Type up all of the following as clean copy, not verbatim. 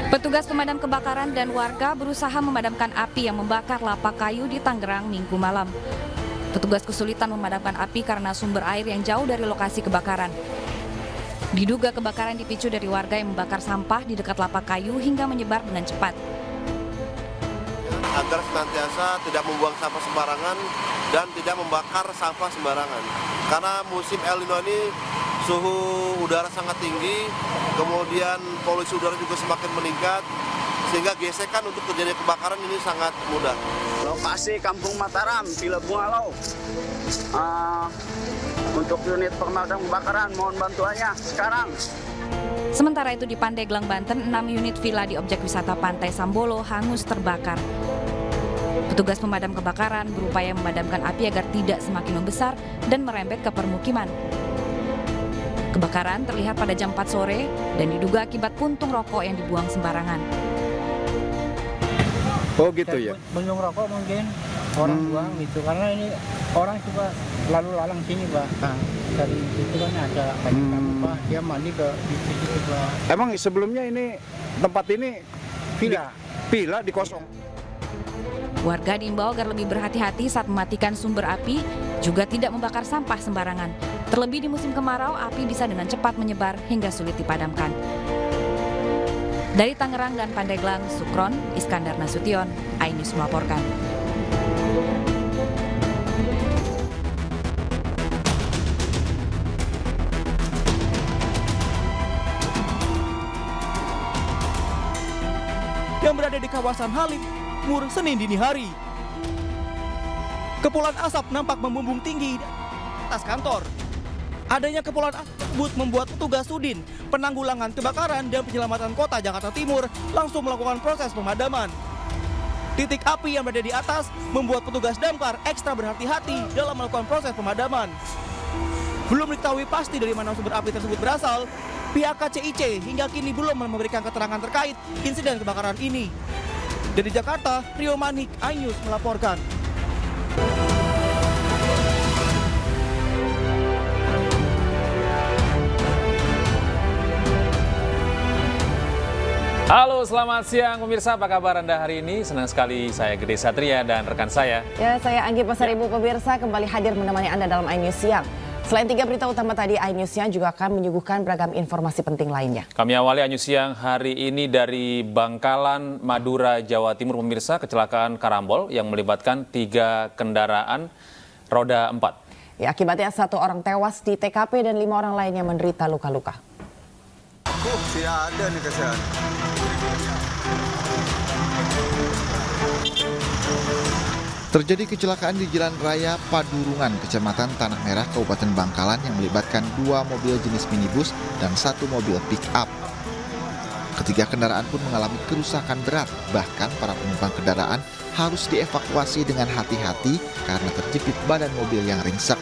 Petugas pemadam kebakaran dan warga berusaha memadamkan api yang membakar lapak kayu di Tangerang Minggu malam. Petugas kesulitan memadamkan api karena sumber air yang jauh dari lokasi kebakaran. Diduga kebakaran dipicu dari warga yang membakar sampah di dekat lapak kayu hingga menyebar dengan cepat. Agar senantiasa tidak membuang sampah sembarangan dan tidak membakar sampah sembarangan. Karena musim El Nino ini suhu udara sangat tinggi, kemudian polusi udara juga semakin meningkat, sehingga gesekan untuk terjadi kebakaran ini sangat mudah. Lokasi Kampung Mataram, Villa Bungalau. Untuk unit pemadam kebakaran, mohon bantuannya sekarang. Sementara itu di Pandeglang, Banten, 6 unit villa di objek wisata Pantai Sambolo hangus terbakar. Petugas pemadam kebakaran berupaya memadamkan api agar tidak semakin membesar dan merembet ke permukiman. Kebakaran terlihat pada jam 4 sore dan diduga akibat puntung rokok yang dibuang sembarangan. Oh gitu ya? Puntung rokok mungkin orang buang gitu, karena ini orang juga lalu lalang sini Pak. Dari situ kan ada banyak tamu Pak, dia mandi ke situ Pak. Emang sebelumnya ini tempat ini villa dikosong? Warga diimbau agar lebih berhati-hati saat mematikan sumber api, juga tidak membakar sampah sembarangan. Terlebih di musim kemarau, api bisa dengan cepat menyebar hingga sulit dipadamkan. Dari Tangerang dan Pandeglang, Sukron, Iskandar Nasution, iNews melaporkan. Yang berada di kawasan Halim, Mur, Senin dini hari. Kepulan asap nampak membumbung tinggi di atas kantor. Adanya kepulan asap tersebut membuat petugas Sudin Penanggulangan Kebakaran dan Penyelamatan Kota Jakarta Timur langsung melakukan proses pemadaman. Titik api yang berada di atas membuat petugas damkar ekstra berhati-hati dalam melakukan proses pemadaman. Belum diketahui pasti dari mana sumber api tersebut berasal. Pihak KCIC hingga kini belum memberikan keterangan terkait insiden kebakaran ini. Dari Jakarta, Rio Manik, iNews melaporkan. Halo, selamat siang pemirsa, apa kabar Anda hari ini? Senang sekali saya Gede Satria dan rekan saya. Ya, saya Anggi Pasaribu pemirsa kembali hadir menemani Anda dalam iNews Siang. Selain 3 berita utama tadi, iNews Siang juga akan menyuguhkan beragam informasi penting lainnya. Kami awali iNews Siang hari ini dari Bangkalan, Madura, Jawa Timur pemirsa, kecelakaan karambol yang melibatkan 3 kendaraan roda 4. Ya, akibatnya 1 orang tewas di TKP dan 5 orang lainnya menderita luka-luka. Tidak ada nih kesehatan. Terjadi kecelakaan di Jalan Raya Padurungan, Kecamatan Tanah Merah, Kabupaten Bangkalan yang melibatkan 2 mobil jenis minibus dan 1 mobil pick-up. Ketiga kendaraan pun mengalami kerusakan berat, bahkan para penumpang kendaraan harus dievakuasi dengan hati-hati karena terjepit badan mobil yang ringsek.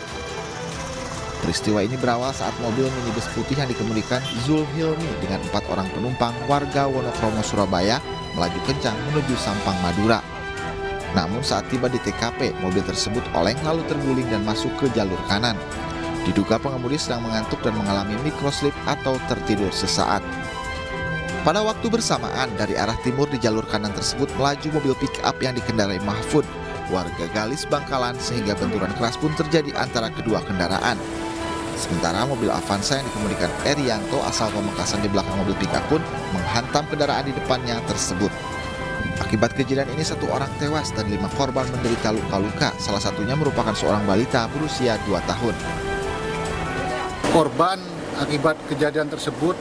Peristiwa ini berawal saat mobil minibus putih yang dikemudikan Zulhilmi dengan 4 orang penumpang warga Wonokromo, Surabaya melaju kencang menuju Sampang, Madura. Namun saat tiba di TKP, mobil tersebut oleng lalu terguling dan masuk ke jalur kanan. Diduga pengemudi sedang mengantuk dan mengalami microslip atau tertidur sesaat. Pada waktu bersamaan, dari arah timur di jalur kanan tersebut melaju mobil pick-up yang dikendarai Mahfud, warga Galis, Bangkalan, sehingga benturan keras pun terjadi antara kedua kendaraan. Sementara mobil Avanza yang dikemudikan Erianto asal Pamekasan di belakang mobil pick-up pun menghantam kendaraan di depannya tersebut. Akibat kejadian ini 1 orang tewas dan 5 korban menderita luka-luka, salah satunya merupakan seorang balita berusia 2 tahun. Korban akibat kejadian tersebut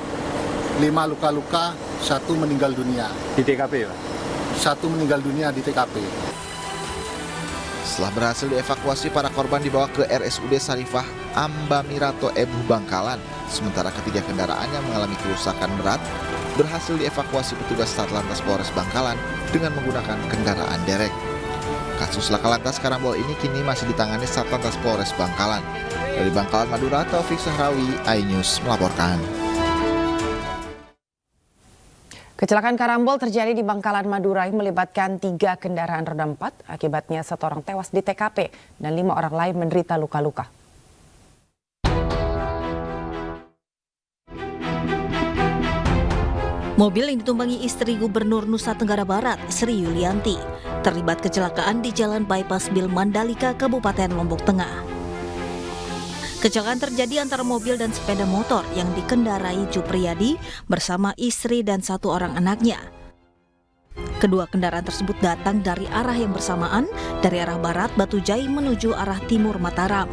5 luka-luka, 1 meninggal dunia. Di TKP ya? 1 meninggal dunia di TKP. Setelah berhasil dievakuasi, para korban dibawa ke RSUD Sarifah Ambamirato Ebu Bangkalan. Sementara ketiga kendaraan yang mengalami kerusakan berat berhasil dievakuasi petugas Satlantas Polres Bangkalan dengan menggunakan kendaraan derek. Kasus laka lantas karambol ini kini masih ditangani Satlantas Polres Bangkalan. Dari Bangkalan, Madura, Taufik Sahrawi, iNews melaporkan. Kecelakaan karambol terjadi di Bangkalan, Madura yang melibatkan 3 kendaraan roda 4. Akibatnya 1 orang tewas di TKP dan 5 orang lain menderita luka-luka. Mobil yang ditumpangi istri Gubernur Nusa Tenggara Barat, Sri Yulianti, terlibat kecelakaan di Jalan Bypass Bil Mandalika, Kabupaten Lombok Tengah. Kecelakaan terjadi antara mobil dan sepeda motor yang dikendarai Jupriyadi bersama istri dan 1 orang anaknya. Kedua kendaraan tersebut datang dari arah yang bersamaan, dari arah barat Batujai menuju arah timur Mataram.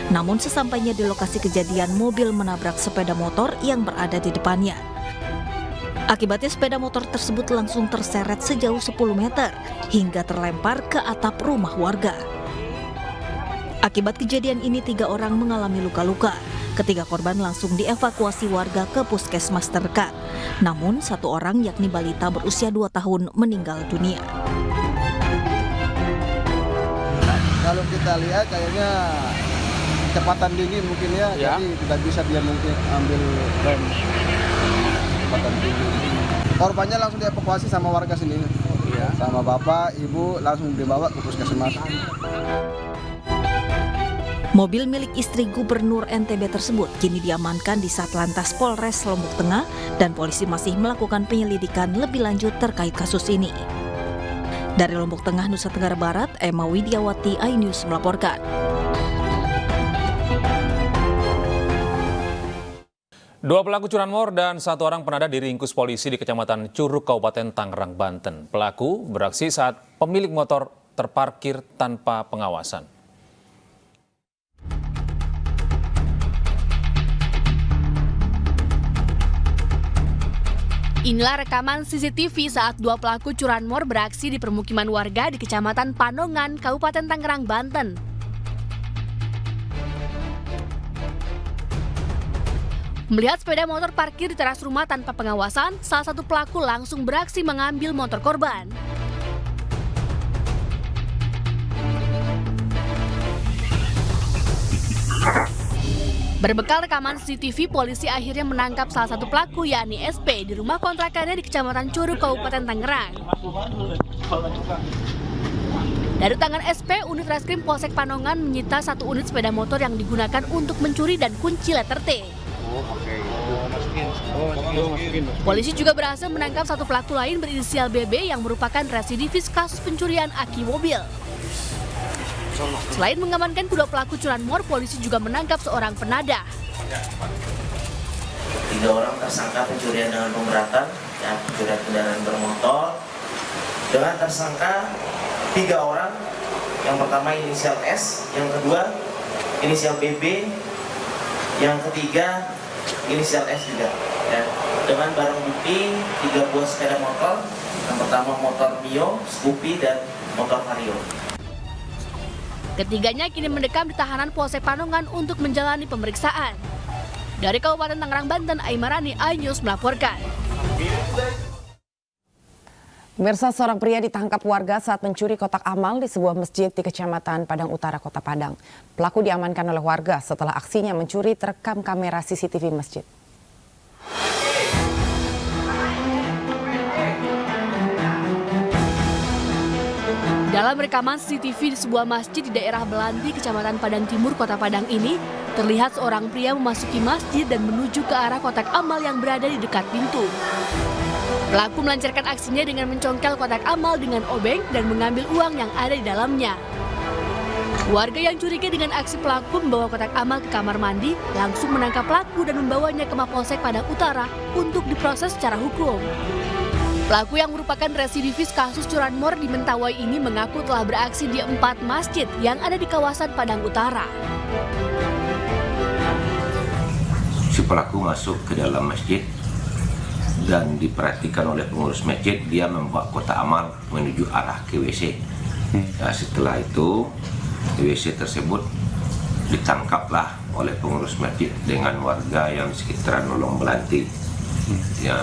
Namun sesampainya di lokasi kejadian, mobil menabrak sepeda motor yang berada di depannya. Akibatnya sepeda motor tersebut langsung terseret sejauh 10 meter hingga terlempar ke atap rumah warga. Akibat kejadian ini 3 orang mengalami luka-luka. Ketiga korban langsung dievakuasi warga ke puskesmas terdekat. Namun 1 orang yakni balita berusia 2 tahun meninggal dunia. Kalau kita lihat kayaknya kecepatan tinggi mungkin ya. Jadi tidak bisa dia mungkin ambil rem. Kecepatan tinggi. Korbannya langsung dievakuasi sama warga sini. Sama bapak, ibu langsung dibawa ke puskesmas. Mobil milik istri Gubernur NTB tersebut kini diamankan di Satlantas Polres Lombok Tengah dan polisi masih melakukan penyelidikan lebih lanjut terkait kasus ini. Dari Lombok Tengah, Nusa Tenggara Barat, Emma Widiawati, iNews melaporkan. Dua pelaku curanmor dan 1 orang penada diringkus polisi di Kecamatan Curug, Kabupaten Tangerang, Banten. Pelaku beraksi saat pemilik motor terparkir tanpa pengawasan. Inilah rekaman CCTV saat 2 pelaku curanmor beraksi di permukiman warga di Kecamatan Panongan, Kabupaten Tangerang, Banten. Melihat sepeda motor parkir di teras rumah tanpa pengawasan, salah satu pelaku langsung beraksi mengambil motor korban. Berbekal rekaman CCTV, polisi akhirnya menangkap salah satu pelaku, yakni SP, di rumah kontrakannya di Kecamatan Curug, Kabupaten Tangerang. Dari tangan SP, unit reskrim Polsek Panongan menyita 1 unit sepeda motor yang digunakan untuk mencuri dan kunci letter T. Polisi juga berhasil menangkap 1 pelaku lain berinisial BB yang merupakan residivis kasus pencurian aki mobil. Selain mengamankan kedua pelaku curanmor, polisi juga menangkap seorang penada. 3 orang tersangka pencurian dengan pemberatan, pencurian kendaraan bermotor. Dengan tersangka 3 orang, yang pertama inisial S, yang kedua inisial BB, yang ketiga inisial S juga. Dengan barang bukti 3 buah sepeda motor, yang pertama motor Mio, Scoopy, dan motor Vario. Ketiganya kini mendekam di tahanan Polsek Panongan untuk menjalani pemeriksaan. Dari Kabupaten Tangerang, Banten, Aimarani, iNews melaporkan. Pemirsa, seorang pria ditangkap warga saat mencuri kotak amal di sebuah masjid di Kecamatan Padang Utara, Kota Padang. Pelaku diamankan oleh warga setelah aksinya mencuri terekam kamera CCTV masjid. Dalam rekaman CCTV di sebuah masjid di daerah Belanti, Kecamatan Padang Timur, Kota Padang ini, terlihat seorang pria memasuki masjid dan menuju ke arah kotak amal yang berada di dekat pintu. Pelaku melancarkan aksinya dengan mencongkel kotak amal dengan obeng dan mengambil uang yang ada di dalamnya. Warga yang curiga dengan aksi pelaku membawa kotak amal ke kamar mandi langsung menangkap pelaku dan membawanya ke Mapolsek Padang Utara untuk diproses secara hukum. Pelaku yang merupakan residivis kasus curanmor di Mentawai ini mengaku telah beraksi di 4 masjid yang ada di kawasan Padang Utara. Si pelaku masuk ke dalam masjid dan diperhatikan oleh pengurus masjid, dia membawa kotak amal menuju arah ke WC. Nah, setelah itu WC tersebut ditangkaplah oleh pengurus masjid dengan warga yang di sekitaran Lolong Belanti. Ya,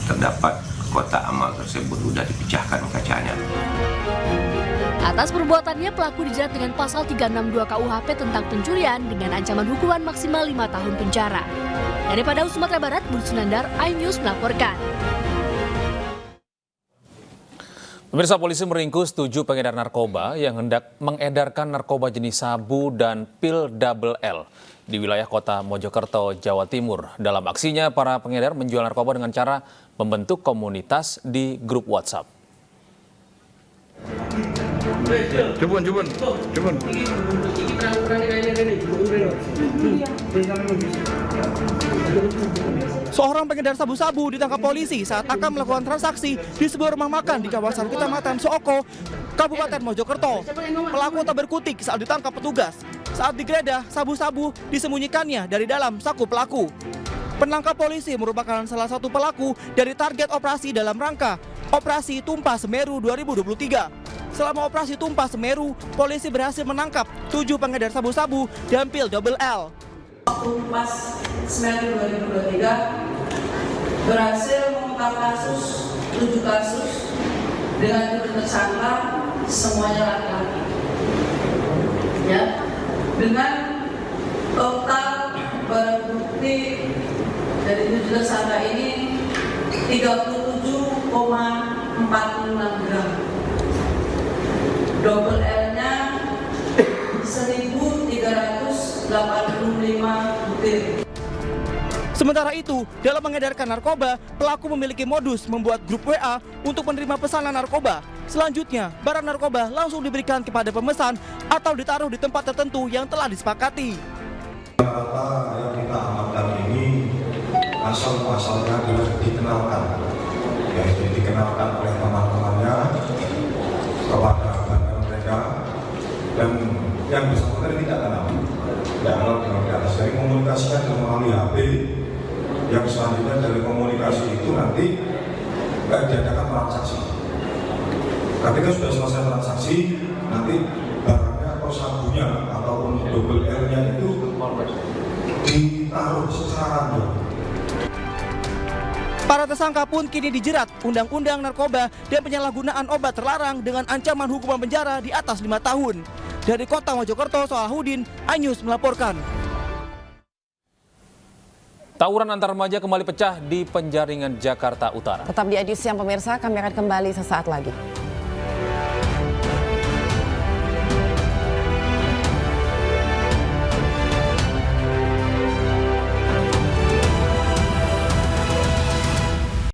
terdapat kotak amal tersebut sudah dipecahkan kacanya. Atas perbuatannya, pelaku dijerat dengan pasal 362 KUHP tentang pencurian dengan ancaman hukuman maksimal 5 tahun penjara. Dari Padang, Sumatera Barat, Budi Sunandar, iNews melaporkan. Pemirsa, polisi meringkus 7 pengedar narkoba yang hendak mengedarkan narkoba jenis sabu dan pil double L di wilayah kota Mojokerto, Jawa Timur. Dalam aksinya, para pengedar menjual narkoba dengan cara membentuk komunitas di grup WhatsApp. Seorang pengedar sabu-sabu ditangkap polisi saat akan melakukan transaksi di sebuah rumah makan di kawasan Kecamatan Sooko, Kabupaten Mojokerto. Pelaku tak berkutik saat ditangkap petugas. Saat digeledah, sabu-sabu disembunyikannya dari dalam saku pelaku. Penangkap polisi merupakan salah satu pelaku dari target operasi dalam rangka Operasi Tumpah Semeru 2023. Selama Operasi Tumpah Semeru, polisi berhasil menangkap 7 pengedar sabu-sabu dan pil double L. Tumpah Semeru 2023 berhasil mengungkap 7 kasus dengan 7 tersangka, semuanya laki-laki. Ya, dengan total barang bukti dari 7 tersangka ini 37,46 gram. Double L-nya 1.385 butir. Sementara itu, dalam mengedarkan narkoba, pelaku memiliki modus membuat grup WA untuk menerima pesanan narkoba. Selanjutnya, barang narkoba langsung diberikan kepada pemesan atau ditaruh di tempat tertentu yang telah disepakati. Rata yang kita amankan ini asal-muasalnya adalah dikenalkan, yaitu dikenalkan oleh teman-temannya kepada mereka, dan yang bersangkutan tidak kenal dengan di atas. Dari komunikasikan melalui HP, yang selanjutnya dari komunikasi itu nanti diadakan transaksi. Ketika sudah selesai transaksi, nanti barangnya atau sabunya ataupun double L-nya itu ditaruh secara random. Para tersangka pun kini dijerat Undang-Undang Narkoba dan Penyalahgunaan Obat Terlarang dengan ancaman hukuman penjara di atas 5 tahun. Dari Kota Mojokerto, Salahuddin, iNews melaporkan. Tawuran antar remaja kembali pecah di Penjaringan, Jakarta Utara. Tetap di iNews yang pemirsa, kami akan kembali sesaat lagi.